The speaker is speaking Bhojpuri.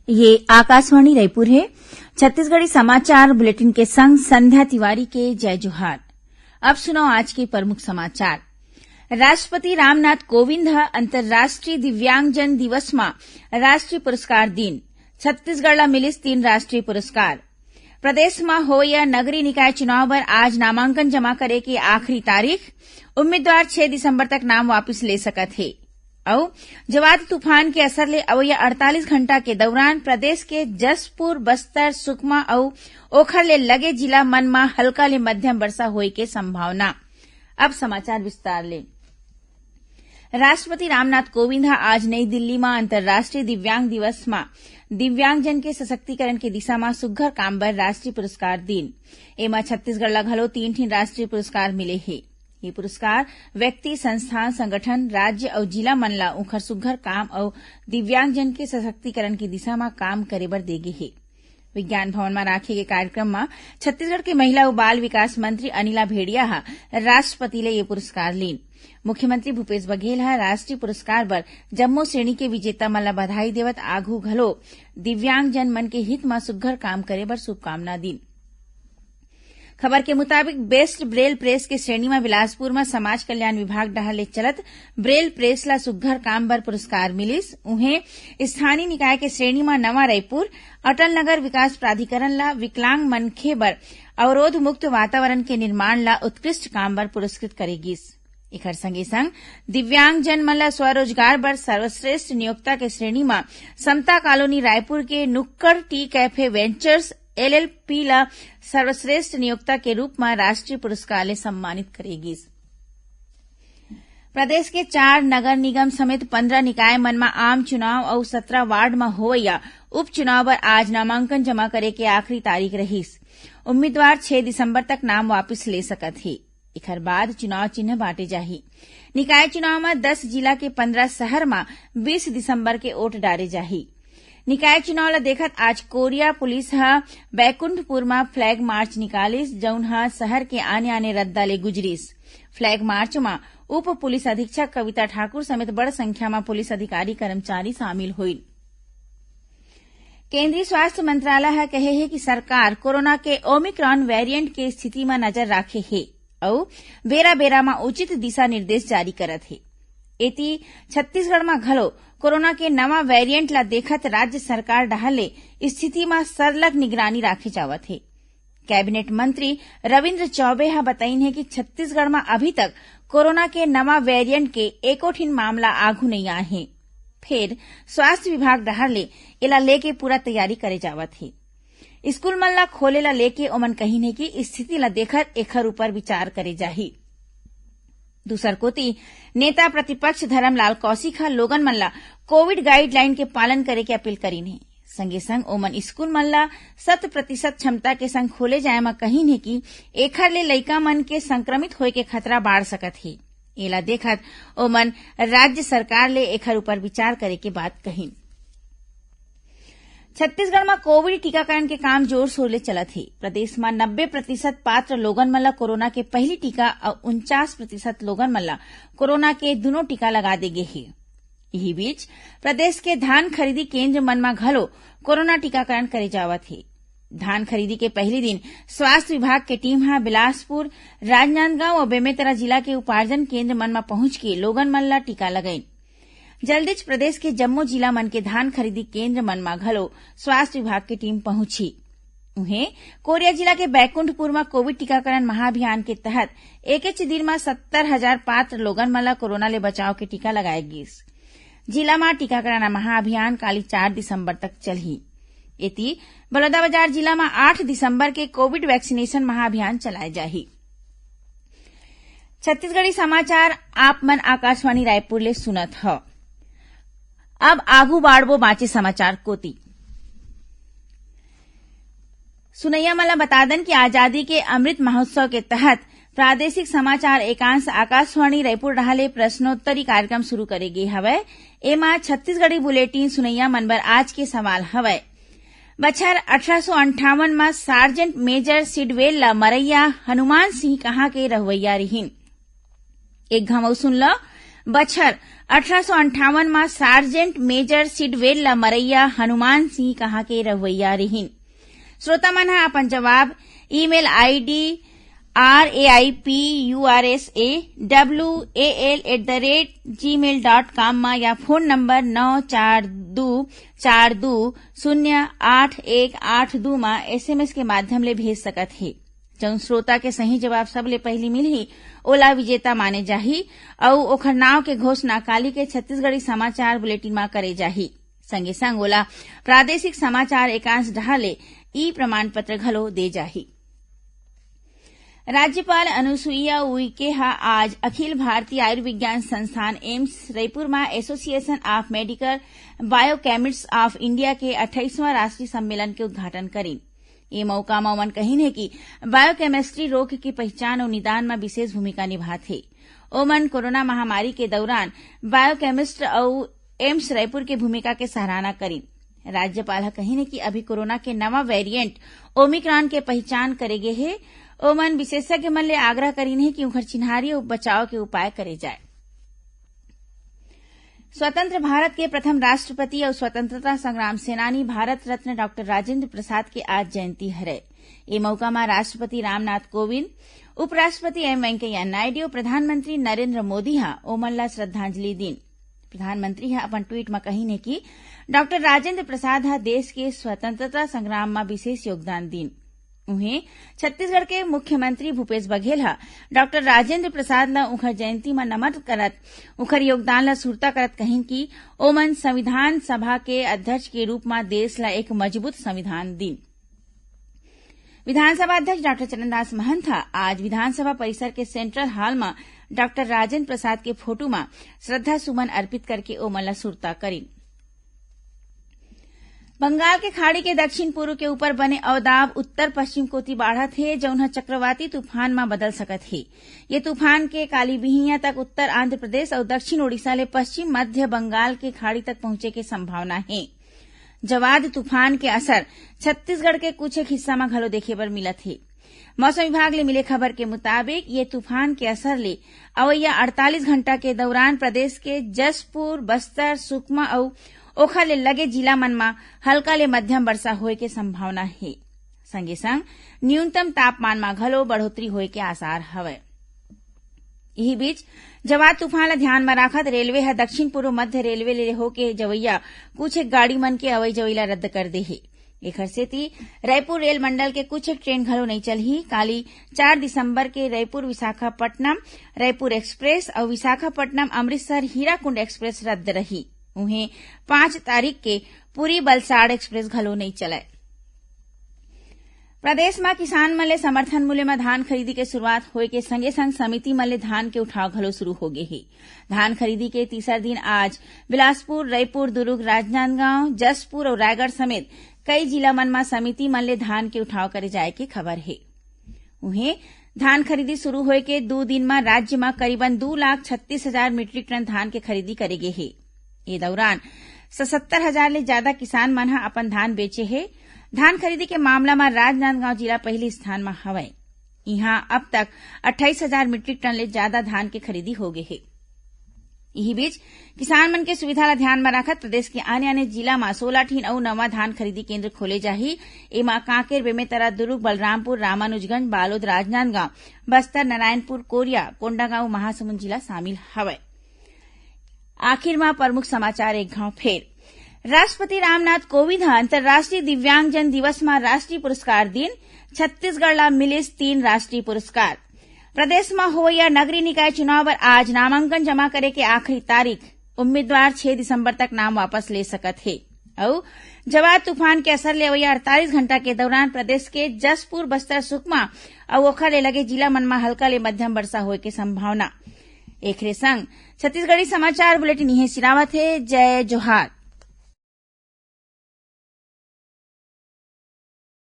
ये आकाशवाणी रायपुर है। छत्तीसगढ़ी समाचार बुलेटिन के संग संध्या तिवारी के जय जोहार। अब सुनो आज के प्रमुख समाचार। राष्ट्रपति रामनाथ कोविंद अंतर्राष्ट्रीय दिव्यांगजन दिवस में राष्ट्रीय पुरस्कार दिन। छत्तीसगढ़ मिलिस 3 राष्ट्रीय पुरस्कार। प्रदेश में होया नगरीय निकाय चुनाव पर आज नामांकन जमा करे के आखिरी तारीख। उम्मीदवार 6 दिसंबर तक नाम वापिस ले सकत है। और जवाद तूफान के असर ले अवैया 48 घंटा के दौरान प्रदेश के जसपुर, बस्तर, सुकमा और ओखर ले लगे जिला मन में हल्का ले मध्यम वर्षा होए के संभावना। अब समाचार विस्तार ले। राष्ट्रपति रामनाथ कोविंद आज नई दिल्ली में अंतर्राष्ट्रीय दिव्यांग दिवस में दिव्यांगजन के सशक्तिकरण के दिशा में सुघ्घर काम बर राष्ट्रीय पुरस्कार दिन। एमा छत्तीसगढ़ ला घलो 3 राष्ट्रीय पुरस्कार मिले हैं। ये पुरस्कार व्यक्ति, संस्थान, संगठन, राज्य और जिला मन ला उखर सुघ्घर काम और दिव्यांगजन के सशक्तिकरण की दिशा में काम करे बर देगे है। विज्ञान भवन में राखे गए कार्यक्रम में छत्तीसगढ़ के महिला और बाल विकास मंत्री अनिला भेड़िया राष्ट्रपति ले ये पुरस्कार लीन। मुख्यमंत्री भूपेश बघेल राष्ट्रीय पुरस्कार बर जम्मो श्रेणी के विजेता मन ला बधाई देवत आघू घलो दिव्यांगजन मन के हित में सुघ्घर काम करे बर शुभकामना दीन। खबर के मुताबिक बेस्ट ब्रेल प्रेस के श्रेणी में बिलासपुर में समाज कल्याण विभाग डहर ले चलत ब्रेल प्रेस ला सुघ्घर काम बर पुरस्कार मिलिस। उन्हें स्थानीय निकाय के श्रेणी में नवा रायपुर अटल नगर विकास प्राधिकरण ला विकलांग मनखे बर अवरोध मुक्त वातावरण के निर्माण ला उत्कृष्ट काम बर पुरस्कृत करेगिस। एखर संगे संग दिव्यांगजन मन ला स्वरोजगार बर सर्वश्रेष्ठ नियोक्ता के श्रेणी में समता कॉलोनी रायपुर के नुक्कड़ टी कैफे वेंचर्स एलएलपी ला सर्वश्रेष्ठ नियोक्ता के रूप में राष्ट्रीय पुरस्कार ले सम्मानित करेगी। प्रदेश के 4 नगर निगम समेत 15 निकाय मन में आम चुनाव और 17 वार्ड में होवैया उपचुनाव पर आज नामांकन जमा करे के आखिरी तारीख रहीस। उम्मीदवार 6 दिसंबर तक नाम वापिस ले सकत है। एखर बाद चुनाव चिन्ह बांटे जाही। निकाय चुनाव में 10 जिला के 15 शहर में 20 दिसंबर के वोट डाले जाही। निकाय चुनाव ला देखत आज कोरिया पुलिस बैकुंठपुर में फ्लैग मार्च निकालिस, जौन शहर के आने रद्दा ले गुजरिस। फ्लैग मार्च में उप पुलिस अधीक्षक कविता ठाकुर समेत बड़ संख्या में पुलिस अधिकारी कर्मचारी शामिल हुई। केंद्रीय स्वास्थ्य मंत्रालय कहे है कि सरकार कोरोना के ओमिक्रॉन वेरिएंट के स्थिति में नजर राखे है और बेरा बेरा में उचित दिशा निर्देश जारी करत है। एती छत्तीसगढ़ में घलो कोरोना के नवा वेरिएंट ला देखत राज्य सरकार डहले स्थिति में सरलग निगरानी राखे जावत है। कैबिनेट मंत्री रविन्द्र चौबे बताइन है कि छत्तीसगढ़ में अभी तक कोरोना के नवा वेरिएंट के एकोठिन मामला आघू नहीं आए हैं। फिर स्वास्थ्य विभाग डहले एला लेके पूरा तैयारी करे जावत है। स्कूल मन ला खोले ला लेके ओमन कहीन है कि स्थिति ला देखत एखर ऊपर विचार करे जाही। दूसर कोती नेता प्रतिपक्ष धरमलाल कौशिक लोगन मन ला कोविड गाइडलाइन के पालन करे के अपील करीन है। संगे संग ओमन स्कूल मन ला 100% क्षमता के संग खोले जाए में कहीन है कि एखर ले लइका मन के संक्रमित होए के खतरा बाढ़ सकत है। एला देखत ओमन राज्य सरकार ले एखर ऊपर विचार करे के बात कहीन। छत्तीसगढ़ में कोविड टीकाकरण के काम जोर शोर ले चलत है। प्रदेश में 90% पात्र लोगन मन ला कोरोना के पहली टीका और 49% लोगन मन ला कोरोना के दोनों टीका लगा देगे है। यही बीच प्रदेश के धान खरीदी केंद्र मन में घलो कोरोना टीकाकरण करे जावत है। धान खरीदी के पहले दिन स्वास्थ्य विभाग के टीम बिलासपुर, राजनांदगांव और बेमेतरा जिला के उपार्जन केंद्र मन में पहुंच के लोगन मन ला टीका लगाइन। जल्दीच प्रदेश के जम्मो जिला मन के धान खरीदी केंद्र मन में घलो स्वास्थ्य विभाग की टीम पहुंची। उन्हें कोरिया जिला के बैकुंठपुर में कोविड टीकाकरण महाअभियान के तहत एक दिन में 70,000 पात्र लोगन मन ला कोरोना ले बचाव के टीका लगाएगी। जिला में टीकाकरण महाअभियान काली 4 दिसंबर तक चलही। एती बलौदाबाजार जिला में 8 दिसंबर के कोविड वैक्सीनेशन महाअभियान चलाए जाही। छत्तीसगढ़ी समाचार आप मन आकाशवाणी रायपुर ले सुनत ह। अब आगू बाढ़बो बाँचे समाचार कोती। सुनैया मला बता दन कि आजादी के अमृत महोत्सव के तहत प्रादेशिक समाचार एकांश आकाशवाणी रायपुर डहाले प्रश्नोत्तरी कार्यक्रम शुरू करेगी हवय। एमा छत्तीसगढ़ी बुलेटिन सुनैया मन बर आज के सवाल हवय। बछर 1858 में सार्जेंट मेजर सिडवेल ला मरैया हनुमान सिंह कहाँ के रहुवैया रिहिन। एक घमऊ सुन लो। बछर 1858 में सार्जेंट मेजर सिडवेल ल मरैया हनुमान सिंह कहा के रवैया रहीन। श्रोता मन ह अपन जवाब ईमेल आईडी raipursawl@gmail.com में या फोन नंबर 9424208182 में एसएमएस के माध्यम ले भेज सकत हे। जौन श्रोता के सही जवाब सबले पहली मिलही ओला विजेता माने जाही अउ ओखर नाव के घोषणा काली के छत्तीसगढ़ी समाचार बुलेटिन में करे जाही। संगे संग ओला प्रादेशिक समाचार एकांश डहर ले ई प्रमाण पत्र घलो दे जाही। राज्यपाल अनुसुईया उइके हा आज अखिल भारतीय आयुर्विज्ञान संस्थान एम्स रायपुर में association of medical biochemists of India के 28वां राष्ट्रीय सम्मेलन के उद्घाटन करीन। ये मौका में ओमन कहीन है कि बायोकेमिस्ट्री रोग की पहचान और निदान में विशेष भूमिका निभाथे। ओमन कोरोना महामारी के दौरान बायोकेमिस्ट और एम्स रायपुर के भूमिका के सराहना करीन। राज्यपाल कहीन है कि अभी कोरोना के नवा वेरिएंट ओमिक्रॉन के पहचान करे गे हे। ओमन विशेषज्ञ मन ले आग्रह करीन है कि उखर चिन्हारी और बचाव के उपाय करे जाए। स्वतंत्र भारत के प्रथम राष्ट्रपति और स्वतंत्रता संग्राम सेनानी भारत रत्न डॉक्टर राजेंद्र प्रसाद के आज जयंती हरे। ये मौका में राष्ट्रपति रामनाथ कोविंद, उपराष्ट्रपति एम वेंकैया नायडू, प्रधानमंत्री नरेंद्र मोदी हा ओमन ला श्रद्धांजलि दीन। प्रधानमंत्री हा अपन ट्वीट में कहीन है कि डॉक्टर राजेंद्र प्रसाद हा देश के स्वतंत्रता संग्राम में विशेष योगदान दीन। उन्हें छत्तीसगढ़ के मुख्यमंत्री भूपेश बघेल हा डॉक्टर राजेंद्र प्रसाद ला उखर जयंती में नमन करत उखर योगदान ला सुरता करत कहीं कि ओमन संविधान सभा के अध्यक्ष के रूप में देश ला एक मजबूत संविधान दी। विधानसभा अध्यक्ष डॉक्टर चरणदास महंत आज विधानसभा परिसर के सेंट्रल हॉल में डॉक्टर राजेंद्र प्रसाद के फोटो में श्रद्धा सुमन अर्पित करके ओमन ला सुरता करीन। बंगाल के खाड़ी के दक्षिण पूर्व के ऊपर बने अवदाब उत्तर पश्चिम कोती बाढ़त हे, जौन चक्रवाती तूफान में बदल सकत हे। ये तूफान के काली बिहिया तक उत्तर आंध्र प्रदेश और दक्षिण ओडिशा ले पश्चिम मध्य बंगाल के खाड़ी तक पहुंचे के संभावना है। जवाद तूफान के असर छत्तीसगढ़ के कुछ एक हिस्सा में घलो देखे बर मिलत हे। मौसम विभाग ले मिले खबर के मुताबिक ये तूफान के असर ले अवैया 48 घंटा के दौरान प्रदेश के जशपुर, बस्तर, सुकमा और ओखर ले लगे जिला मन में हल्का ले मध्यम वर्षा होए के संभावना है। संगे संग न्यूनतम तापमान में घलो बढ़ोतरी होए के आसार हवय। यही बीच जवाद तूफान ला ध्यान में राखत रेलवे ह दक्षिण पूर्व मध्य रेलवे ले होके जवैया कुछ एक गाड़ी मन के अवई जवई ला रद्द कर दे हे। एखर सेती रायपुर रेल मंडल के कुछ एक ट्रेन घलो नहीं चलही। काली 4 दिसंबर के रायपुर विशाखापट्टनम रायपुर एक्सप्रेस और विशाखापट्टनम अमृतसर हीराकुंड एक्सप्रेस रद्द रही। उन्हें 5 तारीख के पुरी बलसाड़ एक्सप्रेस घलो नहीं चलाए। प्रदेश में किसान मन ले समर्थन मूल्य में धान खरीदी के शुरुआत होए के संगे संग समिति मन ले धान के उठाव घलो शुरू हो गए हे। धान खरीदी के तीसरा दिन आज बिलासपुर, रायपुर, दुर्ग, राजनांदगांव, जशपुर और रायगढ़ समेत कई जिला मन में समिति मन ले धान के उठाव करे जाए के खबर है। उन्हें धान खरीदी शुरू होए के 2 दिन में राज्य में करीबन 2,36,000 मीट्रिक टन धान के खरीदी करे गे हे। ये दौरान 77,000 ले ज्यादा किसान मन ह अपन धान बेचे हे। धान खरीदी के मामला में राजनांदगांव जिला पहले स्थान में हवय। यहां अब तक 28,000 मीट्रिक टन ले ज्यादा धान के खरीदी हो गए हे। यही बीच किसान मन के सुविधा ला ध्यान में रखत प्रदेश के आने आने जिला में 16 ठीन अउ नवा धान खरीदी केंद्र खोले जाही। एमा कांकेर, बेमेतरा, दुर्ग, बलरामपुर, रामानुजगंज, बालोद, राजनांदगांव, बस्तर, नारायणपुर, कोरिया, कोंडागांव, महासमुंद जिला शामिल हवय। आखिर में प्रमुख समाचार एक घाव फेर। राष्ट्रपति रामनाथ कोविंद अंतर्राष्ट्रीय दिव्यांगजन दिवस में राष्ट्रीय पुरस्कार दिन छत्तीसगढ़ ला मिलिस 3 राष्ट्रीय पुरस्कार। प्रदेश में होवैया नगरीय निकाय चुनाव बर आज नामांकन जमा करे के आखिरी तारीख। उम्मीदवार 6 दिसंबर तक नाम वापस ले सकत हे। और जवाद तूफान के असर ले अवैया 48 घंटा के दौरान प्रदेश के जशपुर, बस्तर, सुकमा और ओखर ले लगे जिला मन में हल्का ले मध्यम वर्षा होए के संभावना। एकरे संग छत्तीसगढ़ी समाचार बुलेटिन इहे सिरावत हे। जय जोहार।